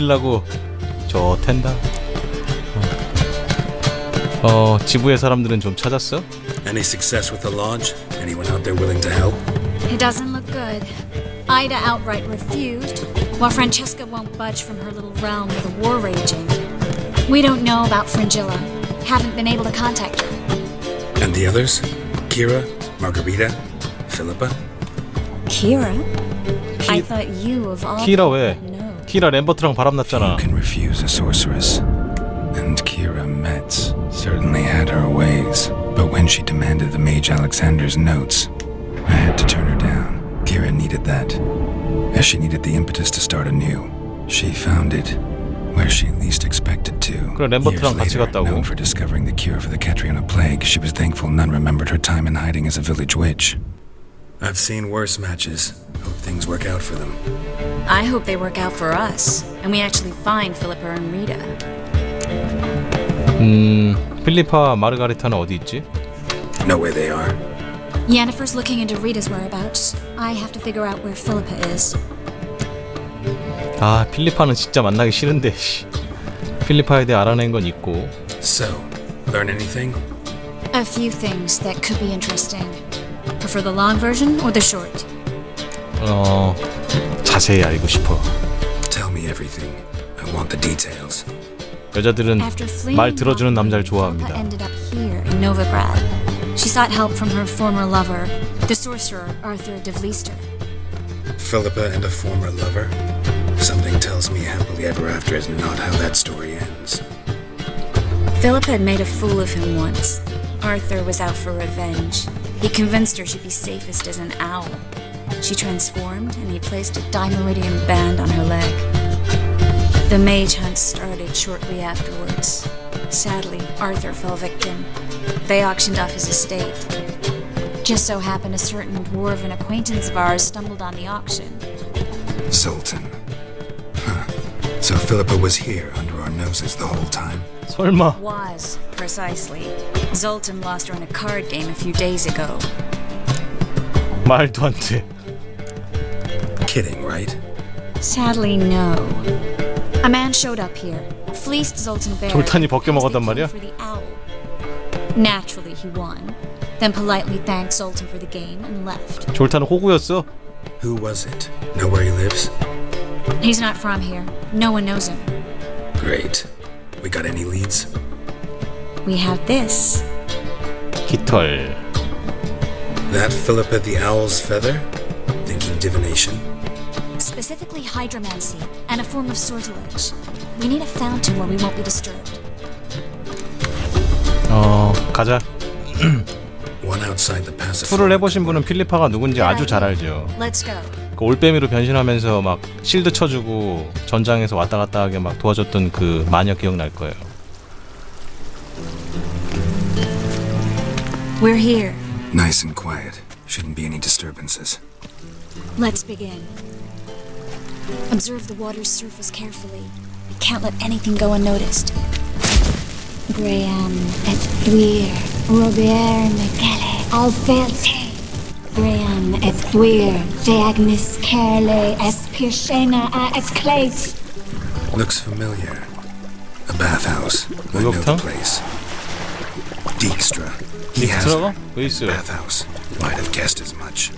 시키려고 좋텐다. 지부의 사람들은 좀 찾았어? Any success with the lodge? Anyone out there willing to help? It doesn't look good. Ida outright refused, while Francesca won't budge from her little realm with a war raging. We don't know about Fringilla. Haven't been able to contact her. And the others? Kira, Margarita, Philippa? Kira? I thought you of all 키라 people 왜? Oh, would know. 키라 램버트랑 바람났잖아. You can refuse a sorceress. And Kira Metz certainly had her ways. But when she demanded the Mage Alexander's notes, I had to turn her down. Kira needed that, as she needed the impetus to start anew. She found it where she least expected to. 그래 램버트랑 같이 갔다고. Known for discovering the cure for the Catriona plague, she was thankful none remembered her time in hiding as a village witch. I've seen worse matches. Hope things work out for them. I hope they work out for us, and we actually find Philippa and Rita. 필리파와 마르가리타는 어디 있지? Know where they are. Yennefer's looking into Rita's whereabouts. I have to figure out where Philippa is. 아, 필리파는 진짜 만나기 싫은데. 필리파에 대해 알아낸 건 있고. So, learn anything? A few things that could be interesting. Prefer the long version or the short? 자세히 알고 싶어. Tell me everything. I want the details. 여자들은 After fleeing 말 들어주는 남자를 Philippa 좋아합니다. ended up here in Novigrad. She sought help from her former lover, the sorcerer Arthur de Vlister. Philippa and a former lover? Something tells me happily ever after is not how that story ends. Philippa had made a fool of him once. Arthur was out for revenge. He convinced her she'd be safest as an owl. She transformed, and he placed a dimeridium band on her leg. The mage hunt started shortly afterwards. Sadly, Arthur fell victim. They auctioned off his estate. Just so happened a certain dwarven acquaintance of ours stumbled on the auction. Zoltan. Huh. So Philippa was here under our noses the whole time? 설마. Was, precisely. Zoltan lost her in a card game a few days ago. 말도 안 돼. Kidding, right? Sadly, no. A man showed up here, fleeced Zoltan Bear. 졸탄이 벗겨 먹었단 말이야? For the owl. Naturally, he won. Then politely thanked Zoltan for the game and left. 졸탄은 호구였어? Who was it? Know where he lives? He's not from here. No one knows him. Great. We got any leads? We have this. 깃털. That Philippa the Owl's feather? Thinking divination? Specifically hydromancy and a form of sortilege. We need a fountain where we won't be disturbed. 가자. One outside the passive. 투를 해보신 분은 필리파가 누군지 아주 잘 알죠. Let's go. 그 올빼미로 변신하면서 막 실드 쳐주고 전장에서 왔다 갔다 하게 막 도와줬던 그 마녀 기억날 거예요. We're here. Nice and quiet. Shouldn't be any disturbances. Let's begin. Observe the water's surface carefully. We can't let anything go unnoticed. Graham et Thuir, Robert Mcgalley, Alferte. Graham et Thuir, Deagnis Carley, Espirshena a Exclate. Looks familiar. A bathhouse. I know the place. Dijkstra. He has her. 왜 있어요? Bathhouse. Might have guessed as much.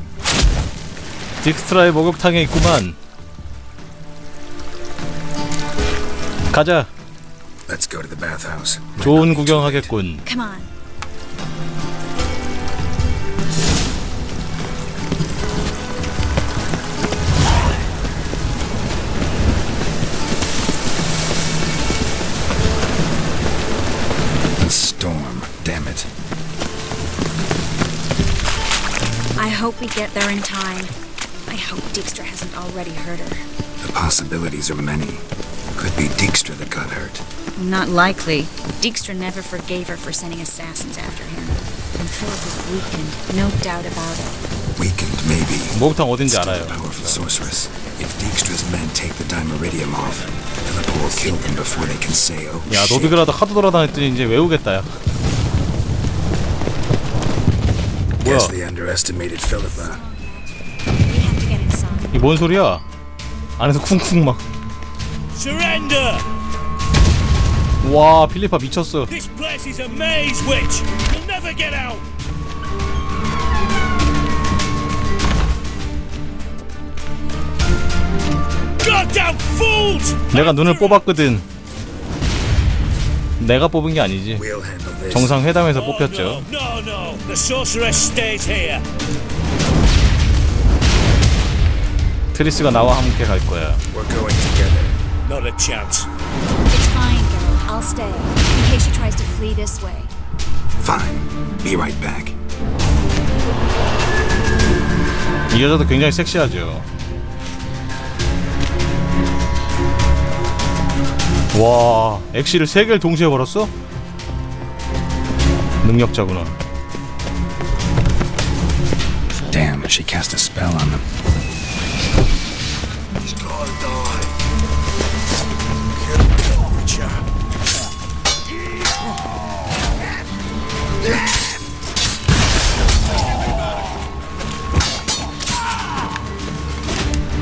딕스트라의 목욕탕에 있구만. 가자. Let's go to the bathhouse. 좋은 구경하겠군. Come on. A storm. Damn it. I hope we get there in time. I hope Dijkstra hasn't already hurt her. The possibilities are many. Could be Dijkstra that got hurt. Not likely. Dijkstra never forgave her for sending assassins after him. And Philip was weakened, no doubt about it. Weakened, maybe. 목욕탕 어딘지 Still 알아요. a powerful sorceress. If Dijkstra's men take the dimeridium off, Philippa will kill them before they can say, oh 야, shit. 노비그라도 하도 돌아다녔더니 이제 외우겠다, 야. Guess 뭐야? they underestimated Philippa. We have to get inside. 이 뭔 소리야? 안에서 쿵쿵 막. Surrender! 와 필리파 미쳤어. This place is a maze, witch! You'll never get out! Goddamn fools! 내가 눈을 뽑았거든. 내가 뽑은 게 아니지. We'll handle this. 정상회담에서 Oh, 뽑혔죠. no, no, no. The sorceress stays here. 트리스가 나와 함께 갈 거야. We're going together. Not a chance. It's fine, girl. I'll stay, in case she tries to flee this way. Fine. Be right back. 이 여자도 굉장히 섹시하죠. 와, 엑시를 3개를 동시에 걸었어? 능력자구나. Damn, she cast a spell on them.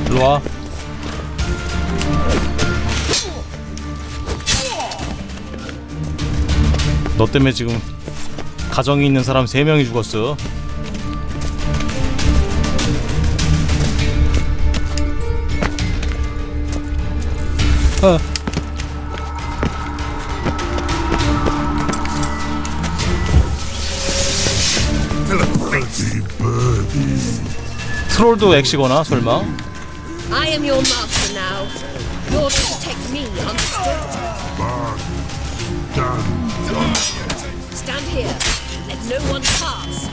일로와. 너 때문에 지금 가정이 있는 사람 3명이 죽었어. 트롤도 엑시거나 설마? I am your master now. You're to protect me, understood? Stand here. Let no one pass.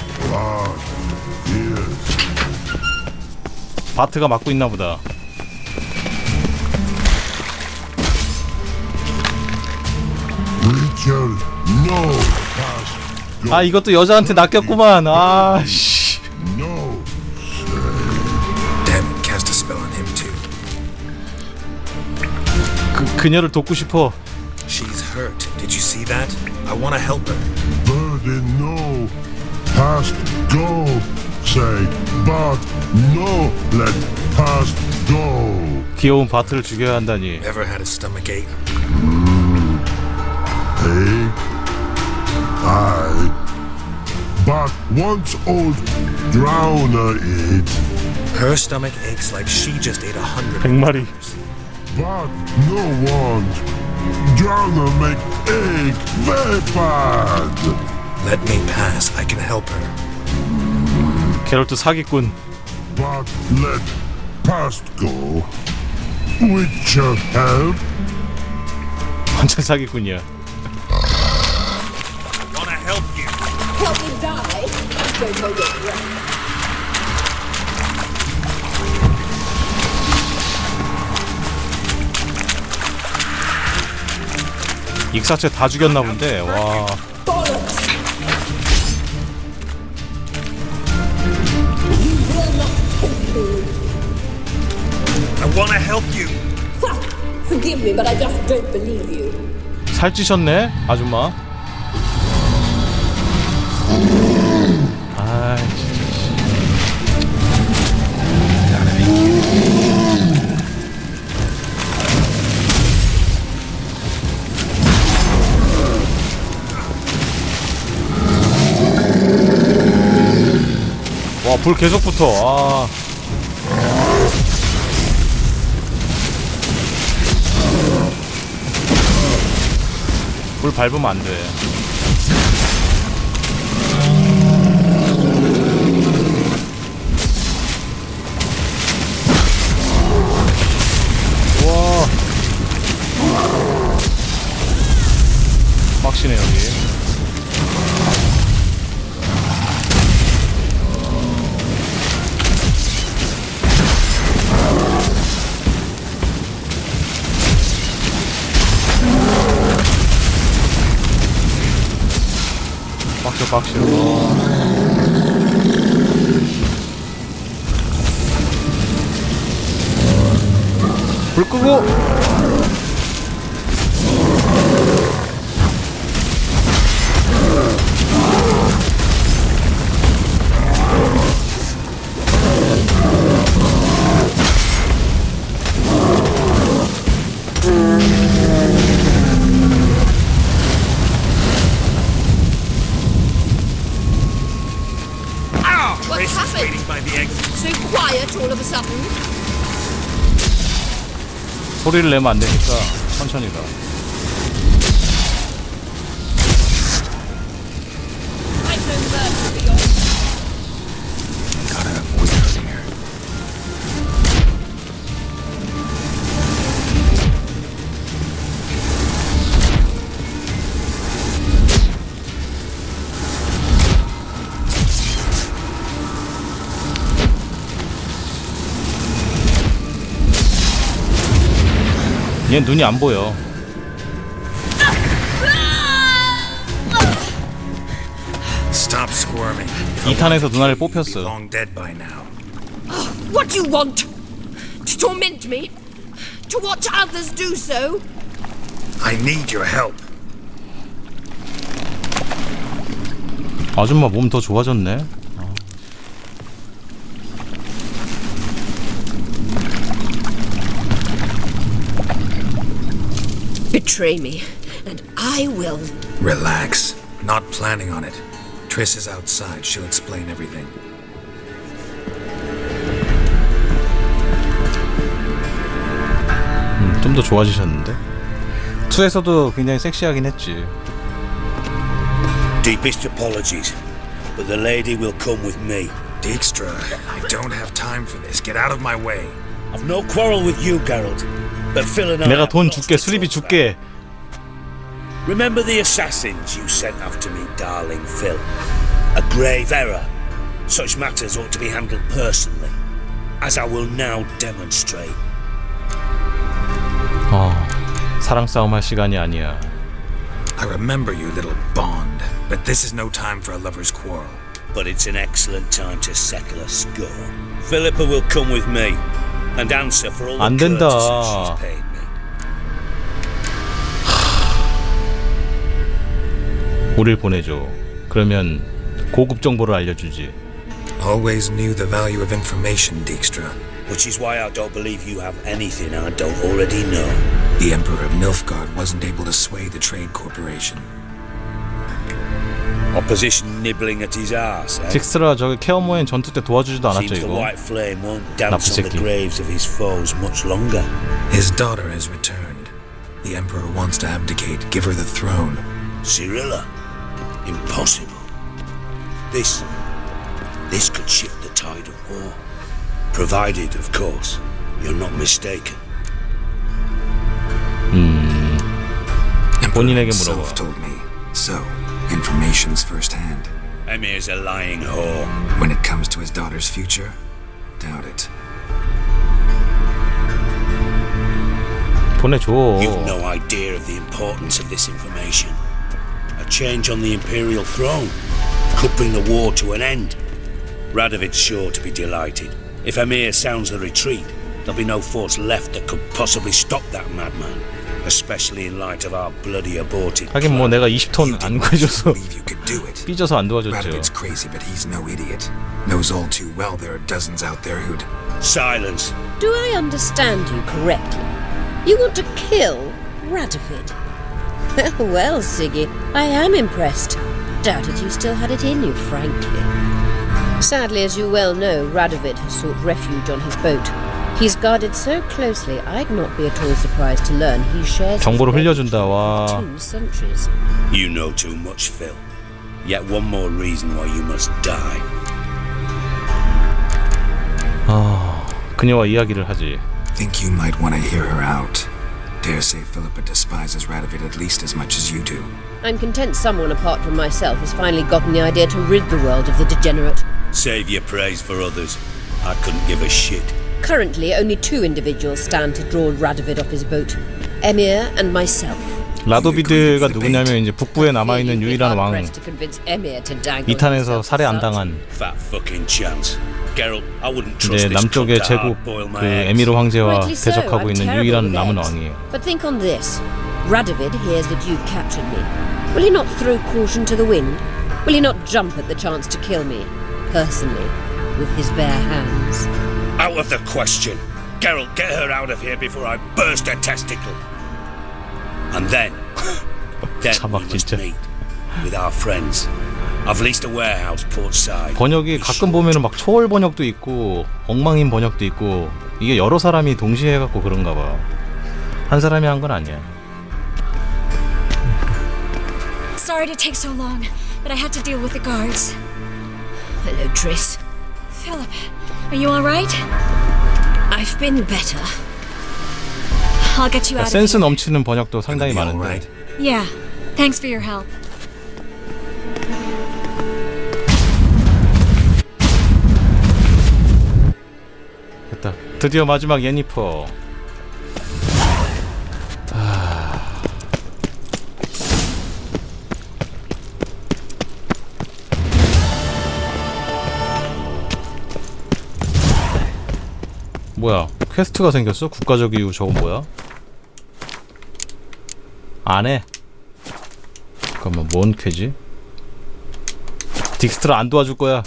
바트가 막고 있나 보다. 아 이것도 여자한테 낚였구만. 아 씨. Damn it, cast a spell on him too. 그녀를 돕고 싶어. She's hurt. Did you see that? I want to help her. Birdie, no. Past go. Say, but no. Let past go. 귀여운 바트를 죽여야 한다니. Ever had a stomach ache? Hey, I. But once old drowner eat. Her stomach aches like she just ate 100. 100마리. But no want. Drowner make egg very bad. Let me pass. I can help her. 게롤트 사기꾼. But let past go. Witcher help. 완전 사기꾼이야. Wanna help you? Help me die. Don't hold your breath. 익사체 다 죽였나 본데. 와. I wanna help you. Forgive me, but I just don't believe you. 살찌셨네 아줌마. 아 와, 불 계속 붙어. 아. 불 밟으면 안 돼. 와. 빡시네 여기. 빡셔. 불 끄고. 소리를 내면 안 되니까 천천히 가. Gotta avoid hurting her. 얘 눈이 안 보여. Stop squirming. 2탄에서 누나를 뽑혔어. Long dead by now. What do you want? To torment me? To watch others do so? I need your help. 아줌마 몸 더 좋아졌네. Betray me, and I will. Relax. Not planning on it. Triss is outside. She'll explain everything. 좀 더 좋아지셨는데? 2에서도 굉장히 섹시하긴 했지. Deepest apologies, but the lady will come with me. Dijkstra, I don't have time for this. Get out of my way. I've no quarrel with you, Geralt, but Phil and I. 내가 돈 have lots 줄게, to 수리비 talk 줄게. about. Remember the assassins you sent after me, darling Phil? A grave error. Such matters ought to be handled personally, as I will now demonstrate. 사랑 싸움 할 시간이 아니야. I remember you, little Bond, but this is no time for a lover's quarrel. But it's an excellent time to settle a score. Philippa will come with me and answer for all 안 the 된다. courtesies she's paid me. 우릴 보내줘. 그러면 고급 정보를 알려주지. Always knew the value of information, Dijkstra. Which is why I don't believe you have anything I don't already know. The Emperor of Nilfgaard wasn't able to sway the Trade Corporation. Opposition nibbling at his arse, eh? 딕스라 저기 케어모엔 전투 때 도와주지도 않았죠 Seems the 이거. white flame won't dance on the 새끼. graves of his foes much longer. His daughter has returned. The Emperor wants to abdicate, give her the throne. Cyrilla? Impossible. This could shift the tide of war. Provided, of course, you're not mistaken. Emperor 본인에게 himself 물어봐. told me. So, information's firsthand. Emir's a lying whore. When it comes to his daughter's future, doubt it. 보내줘. You've no idea of the importance of this information. A change on the Imperial throne could bring the war to an end. Radovid's sure to be delighted. If Emir sounds the retreat, there'll be no force left that could possibly stop that madman. Especially in light of our bloody aborted 하긴 뭐 내가 20톤 안 구해줘서 Believe you could do it. 삐져서 안 도와줬죠. Radovid's crazy, but he's no idiot. Knows all too well there are dozens out there who'd... Silence. Do I understand you correctly? You want to kill Radovid? Well, Siggy, I am impressed. Doubted you still had it in you, frankly. Sadly, as you well know, Radovid has sought refuge on his boat. He's guarded so closely, I'd not be at all surprised to learn he shares 정보를 his 흘려준다. 와. 2 centuries. You know too much, Phil. Yet one more reason why you must die. 그녀와 이야기를 하지. Think you might want to hear her out. Dare say Philippa despises Radovid at least as much as you do. I'm content someone apart from myself has finally gotten the idea to rid the world of the degenerate. Save your praise for others. I couldn't give a shit. Currently, only 2 individuals stand to draw Radovid off his boat. Emir and myself. 라도비드가 누구냐면 이제 북부에 남아 있는 유일한 왕. To convince Emir to dangle 2탄에서 himself 살해 안 such. 당한 Fat fucking chance. Geralt, I wouldn't trust 이제 this 남쪽의 cunt to 제국 hard-boil 그 my eggs. 에미르 황제와 Rightly so, 대적하고 I'm 있는 terrible 유일한 with 남은 eggs. 왕이에요. But think on this. Radovid hears that you've captured me. Will he not throw caution to the wind? Will he not jump at the chance to kill me, personally, with his bare hands? Out of the question. Geralt, get her out of here before I burst her testicle. And then we 자막 must 진짜. meet with our friends. I've leased a warehouse portside. 번역이 가끔 보면은 막 초월 번역도 있고 엉망인 번역도 있고 이게 여러 사람이 동시에 해갖고 그런가 봐. 한 사람이 한 건 아니야. Sorry to take so long, but I had to deal with the guards. Hello, Triss. Philip, are you alright? I've been better. I'll get you out of 센스 here. 넘치는 번역도 상당히 Gonna be all 많은데. right. Yeah, thanks for your help. 됐다. 드디어 마지막 예니퍼. 뭐야? 퀘스트가 생겼어? 국가적 이유 저건 뭐야? 안 해. 잠깐만, 뭔 퀘지? 딕스트를 안 도와줄 거야.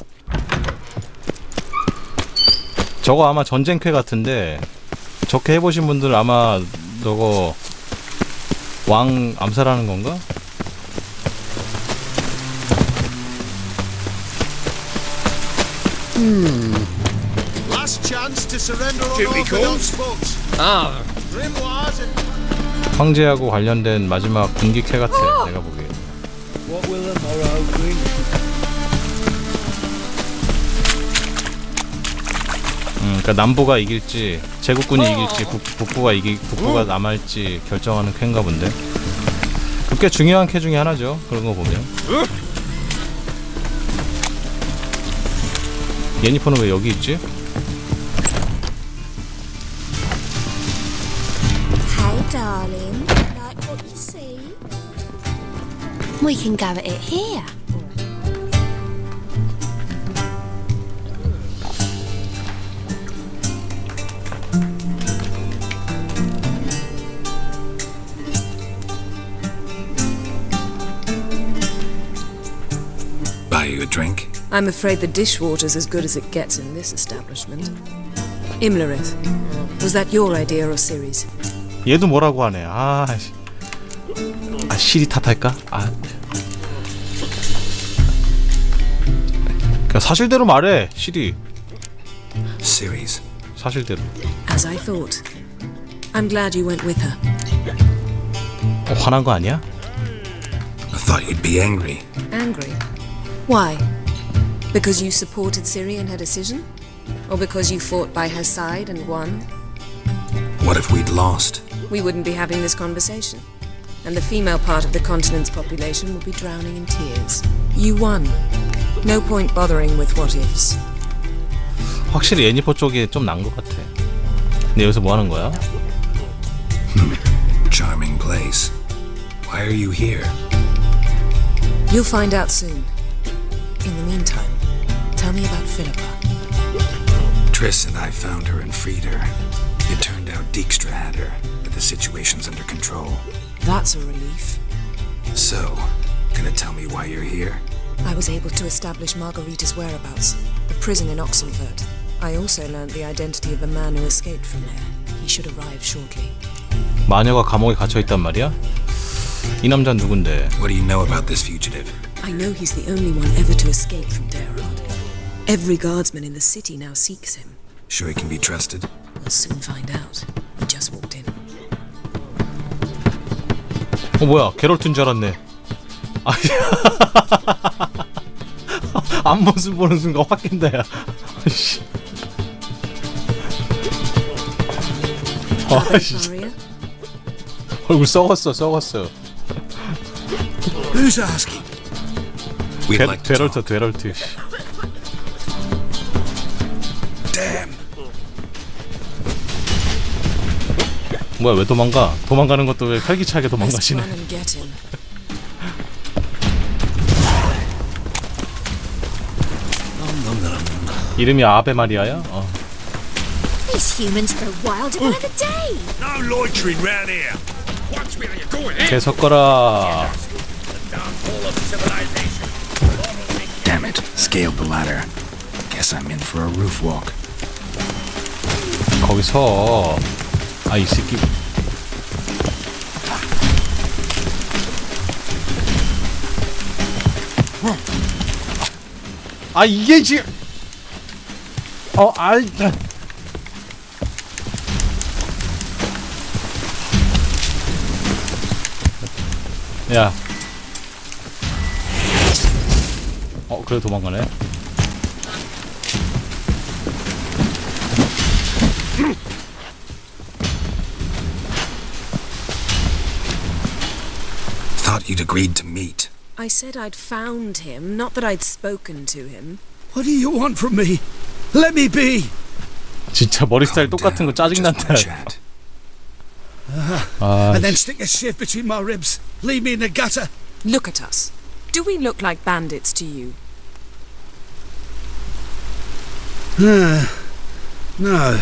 저거 아마 전쟁 퀘 같은데 저렇게 해보신 분들 아마 저거 왕 암살하는 건가? Last chance to surrender on Duty orthodox folks. Grimoires and 황제하고 관련된 마지막 군기 퀘 같아. 내가 보기에. What will the morrow bring? 그러니까 남부가 이길지 제국군이 이길지 북부가 남을지 결정하는 퀘인가 본데. 꽤 중요한 퀘 중에 하나죠. 그런 거 보면. 예니퍼는 왜 여기 있지? Hey, darling. Like what you see? We can go at it here. Buy you a drink? I'm afraid the dishwater's as good as it gets in this establishment. Imlerith, was that your idea or Ciri's? 얘도 뭐라고 하네. 시리 탓할까? 그냥 사실대로 말해. 시리. Ciri's. 사실대로. As I thought. I'm glad you went with her. 화난 거 아니야? I thought you'd be angry. Angry? Why? Because you supported Ciri in her decision? Or because you fought by her side and won? What if we'd lost? We wouldn't be having this conversation. And the female part of the continent's population would be drowning in tears. You won. No point bothering with what ifs. 확실히 애니포 쪽이 좀 난 것 같아. 근데 여기서 뭐 하는 거야? Charming place. Why are you here? You'll find out soon. In the meantime, tell me about Philippa. Triss and I found her and freed her. It turned out Dijkstra had her, but the situation's under control. That's a relief. So, gonna tell me why you're here? I was able to establish Margarita's whereabouts, the prison in Oxenfurt. I also learned the identity of a man who escaped from there. He should arrive shortly. 마녀가 감옥에 갇혀 있단 말이야? 이 남자는 누군데? What do you know about this fugitive? I know he's the only one ever to escape from Daerod. Every guardsman in the city now seeks him. Sure he can be trusted? We'll soon find out. He just walked in. 뭐야? 게롤트인 줄 알았네. 앞모습 보는 순간 확 깬다 야. Arya? 얼굴 썩었어. Who's asking? We'd like to talk. 되럴트. Damn! 뭐야, 왜 도망가? 도망가는 것도 왜 활기차게 Let's 도망가시네. run and get him. 이름이 아베 마리아야? These humans grow wilder by the day. No loitering round here. Watch where you're going, eh? 개 섞어라. Downfall of civilization. Damn it, scaled the ladder. Guess I'm in for a roof walk. 거기서 이 새끼. 아 이게 지금 아이 야 그래 도망가네. Thought you'd agreed to meet. I said I'd found him, not that I'd spoken to him. What do you want from me? Let me be. 진짜 머리 스타일 똑같은 거 짜증난다. Chat. And then stick a shiv between my ribs. Leave me in the gutter. Look at us. Do we look like bandits to you? No,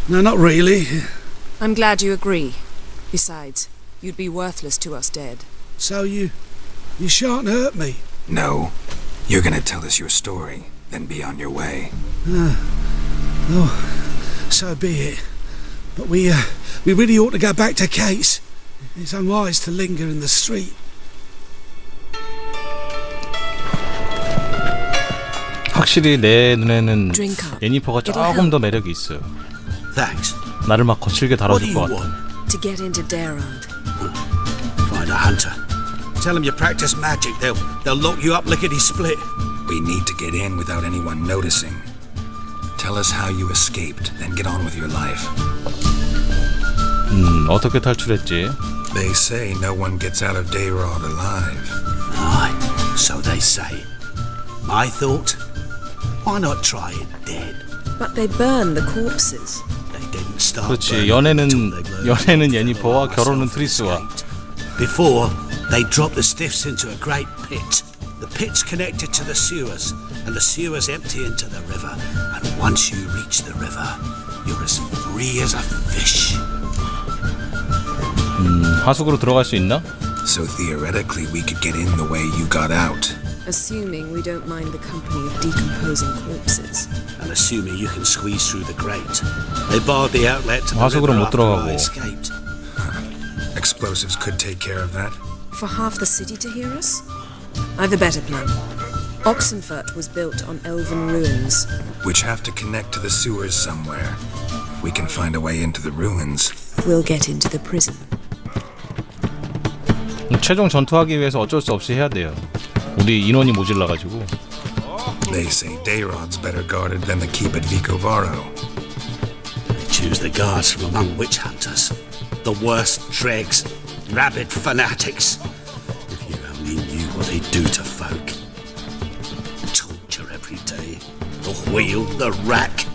not really. I'm glad you agree. Besides, you'd be worthless to us dead. So you shan't hurt me. No. You're gonna tell us your story, then be on your way. So be it. But we really ought to go back to Kate's. It's unwise to linger in the street. 확실히 내 눈에는 Drink up. 예니퍼가 조금 더 매력이 있어요. Thanks. 나를 막 거칠게 What do 다뤄줄 you 것 같아. want? To get into Dayrod. Find a hunter. Tell them you practice magic. They'll lock you up lickety-split. We need to get in without anyone noticing. Tell us how you escaped, then get on with your life. 어떻게 탈출했지? They say no one gets out of Dayrod alive. Aye, so they say. My thought? Why not try it dead? But they burn the corpses. They didn't start 그렇지. burning 연애는 until they learned 연애는 the 예니퍼와 devil 결혼은 herself 트리스와. escaped. Before, they dropped the stiffs into a great pit. The pit's connected to the sewers, and the sewers empty into the river. And once you reach the river, you're as free as a fish. 하수구로 들어갈 수 있나? So theoretically we could get in the way you got out. Assuming we don't mind the company of decomposing corpses. And assuming you can squeeze through the grate. They barred the outlet to the 하수구로 river 못 after 들어가고. I escaped. Explosives could take care of that. For half the city to hear us? I've a better plan. Oxenfurt was built on elven ruins. Which have to connect to the sewers somewhere. If we can find a way into the ruins. We'll get into the prison. 최종 전투하기 위해서 어쩔 수 없이 해야 돼요. 우리 인원이 모질라가지고. They say Dayrod's better guarded than the keep at Vicovaro. They choose the guards from among witch hunters. The worst dregs, rabid fanatics. If you only knew what they do to folk. Torture every day. The wheel, the rack.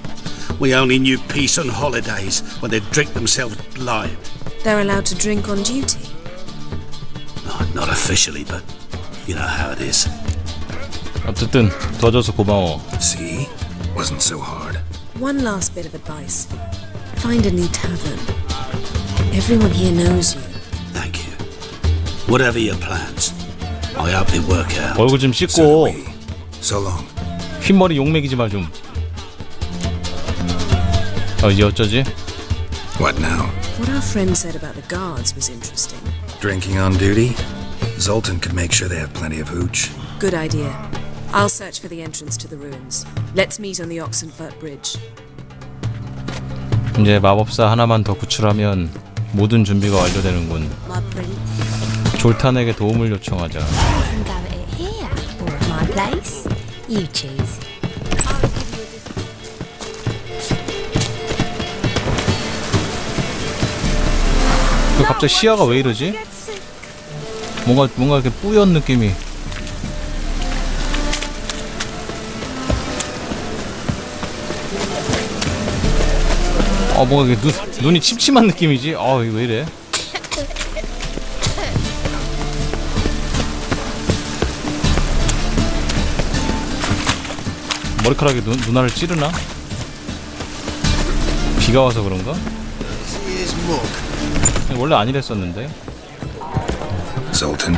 We only knew peace on holidays when they'd drink themselves blind. They're allowed to drink on duty. Oh, not officially, but you know how it is. 어쨌든 도와줘서 고마워. See? Wasn't so hard. One last bit of advice. Find a new tavern. Everyone here knows you. Thank you. Whatever your plans, I hope they work out. 얼굴 좀 So do 씻고 we. So long. 흰머리 욕먹이지 말 좀. 이제 어쩌지? What now? What our friend said about the guards was interesting. Drinking on duty? Zoltan could make sure they have plenty of hooch. Good idea. I'll search for the entrance to the ruins. Let's meet on the Oxenfurt Bridge. 이제 마법사 하나만 더 구출하면 모든 준비가 완료되는군. My prince. 졸탄에게 도움을 요청하자. Can go it here or at my place. You choose. 갑자기 시야가 왜 이러지? 뭔가 이렇게 뿌연 느낌이. 뭔가 이렇게 눈이 침침한 느낌이지? 이거 왜 이래? 머리카락이 눈알을 찌르나? 비가 와서 그런가? 원래 아니랬었는데. Zoltan.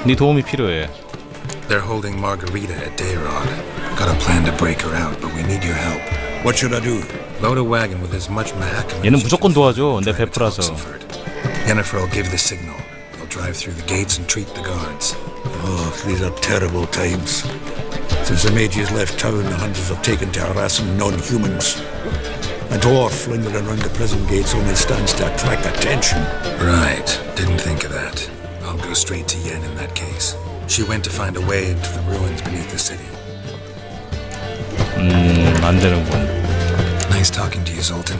네 도움이 필요해. They're holding Margarita at Dayrod. Got a plan to break her out, but we need your help. What should I do? Load a wagon with as much mahakam 얘는 as you 무조건 can 도와줘. 내 drive it to 베프라서. Oxenfurt. Yennefer will give the signal. They'll drive through the gates and treat the guards. Oh, these are terrible times. Since the mages left town, the hunters have taken to harassing non-humans. A dwarf lingering around the prison gates only stands to attract attention. Right, didn't think of that. I'll go straight to Yen in that case. She went to find a way into the ruins beneath the city. 안 되는군. Nice talking to you, Zoltan.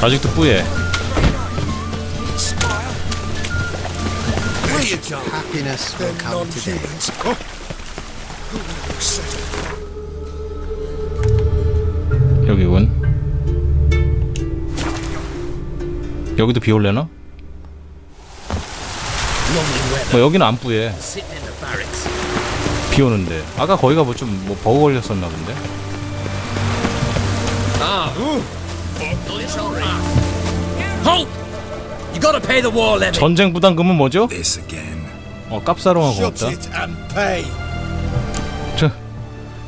아직도 뿌예. Happiness will come today. 여기군. 여기도 비 올래나? 뭐 여기는 안 뿌예. 비 오는데. 아까 거기가 뭐 좀 뭐 버그 걸렸었나 본데. You gotta pay the war levy. 전쟁 부담금은 뭐죠? This again. 깝사롱한 것 Shut 같다. it and pay. 저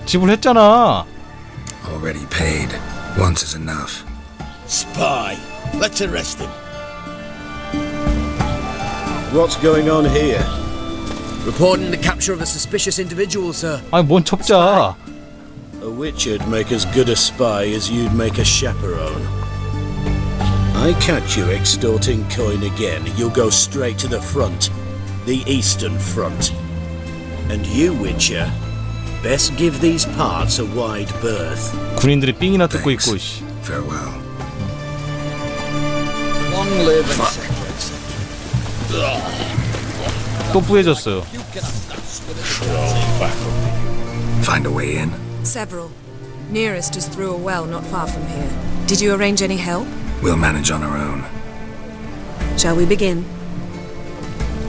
지불했잖아. Already paid. Once is enough. Spy. Let's arrest him. What's going on here? Reporting the capture of a suspicious individual, sir. 아니 뭔 첩자. A witcher'd make as good a spy as you'd make a chaperone. I catch you extorting coin again, you'll go straight to the front. The Eastern Front. And you, Witcher, best give these parts a wide berth. 군인들이 삥이나 뜯고 Thanks. 있고 씨. Farewell. Long live and separate. 또 뿌해졌어요. Find a way in? Several. Nearest is through a well not far from here. Did you arrange any help? We'll manage on our own. Shall we begin?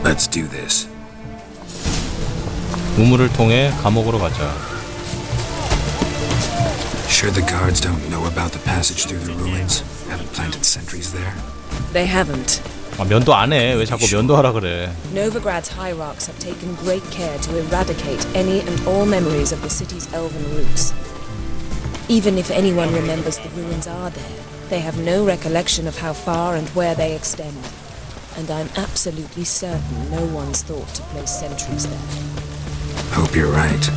Let's do this. 우물을 통해 감옥으로 가자. Sure the guards don't know about the passage through the ruins? Haven't planted sentries there? They haven't. 아, 면도 안 해. 왜 자꾸 면도하라 그래. Novigrad's hierarchs have taken great care to eradicate any and all memories of the city's elven roots. Even if anyone remembers the ruins are there, they have no recollection of how far and where they extend. And I'm absolutely certain no one's thought to place sentries there. Hope you're right.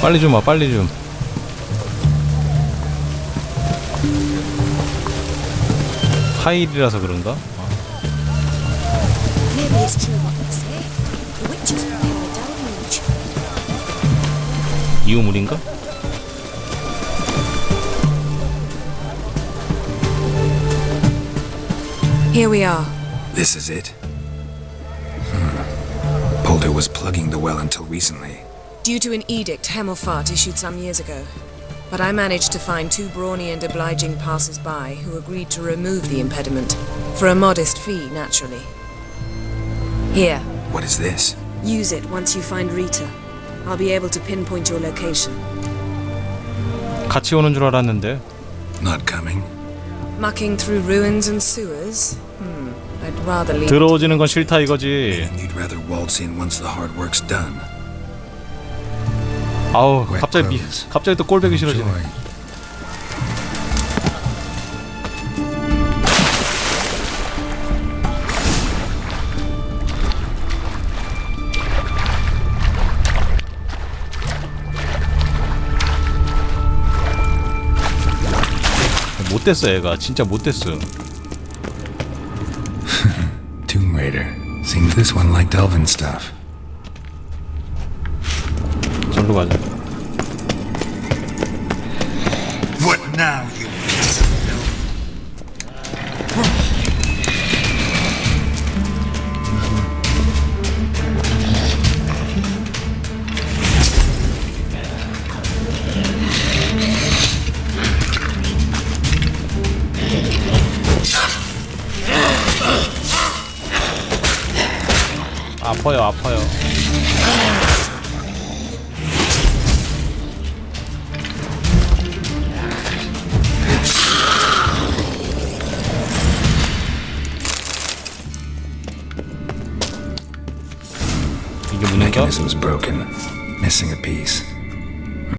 빨리 좀 와. 빨리 좀. 하일이라서 그런가? Maybe it's true what they say. The witches prepare a deluge. 이 우물인가? Here we are. This is it? Boulder was plugging the well until recently. Due to an edict Hemelfart issued some years ago. But I managed to find two brawny and obliging passers-by who agreed to remove the impediment. For a modest fee, naturally. Here, What is this? use it once you find Rita. I'll be able to pinpoint your location. 같이 오는 줄 알았는데. Not coming? Mucking through ruins and sewers? I'd rather leave. 들어오지는 건 싫다 이거지. And you'd rather waltz in once the hard work's done. 아우 갑자기 갑자기 또 꼴배기 싫어지네. Joy. 못됐어 얘가 진짜 못됐어. Tomb Raider. Seems this one liked elven stuff. 절로 가자. What now, you piece of filth? 아파요 아파요. 이게 문인가? Mechanism's broken. Missing a piece.